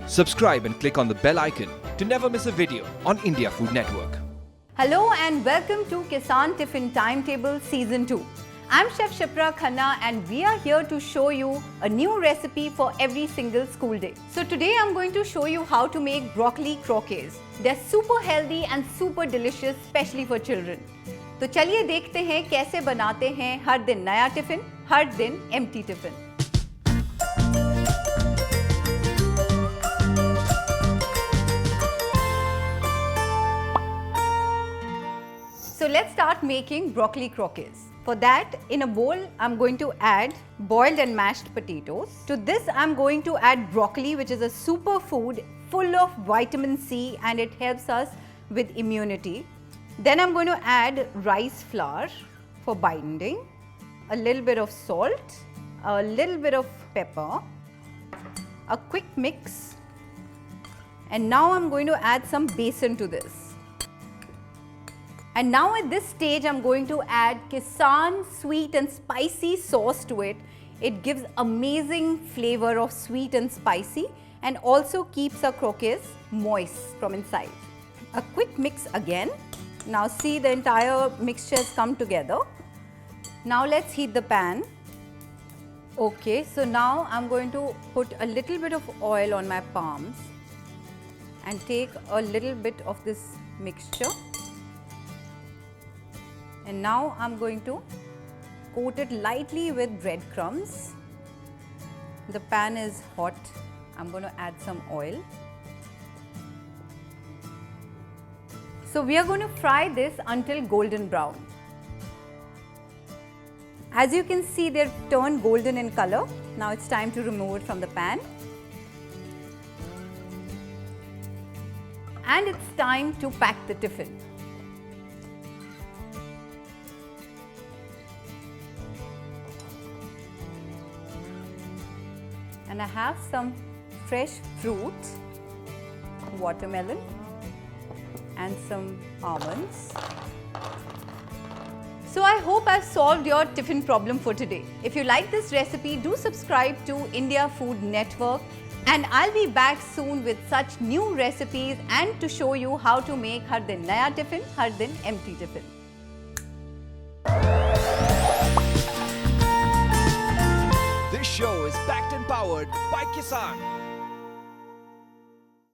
Subscribe and click on the bell icon to never miss a video on India Food Network. Hello and welcome to Kissan Tiffin Timetable Season 2. I'm Chef Shipra Khanna and we are here to show you a new recipe for every single school day. So today I'm going to show you how to make broccoli croquettes. They're super healthy and super delicious, especially for children. तो चलिए देखते हैं कैसे बनाते हैं हर दिन नया tiffin, हर दिन empty tiffin. So let's start making broccoli croquettes. For that, in a bowl, I'm going to add boiled and mashed potatoes. To this, I'm going to add broccoli, which is a superfood full of vitamin C and it helps us with immunity. Then I'm going to add rice flour for binding, a little bit of salt, a little bit of pepper, a quick mix, and now I'm going to add some besan to this. And now at this stage, I'm going to add Kissan Sweet and Spicy Sauce to it. It gives amazing flavor of sweet and spicy and also keeps our croquettes moist from inside. A quick mix again. Now see, the entire mixture has come together. Now let's heat the pan. Okay, so now I'm going to put a little bit of oil on my palms and take a little bit of this mixture. And now I'm going to coat it lightly with breadcrumbs. The pan is hot. I'm going to add some oil. So we are going to fry this until golden brown. As you can see, they've turned golden in color. Now it's time to remove it from the pan. And it's time to pack the tiffin. And I have some fresh fruit, watermelon and some almonds. So I hope I've solved your tiffin problem for today. If you like this recipe, do subscribe to India Food Network and I'll be back soon with such new recipes and to show you how to make har din naya tiffin, har din empty tiffin. This show is backed and powered by Kissan.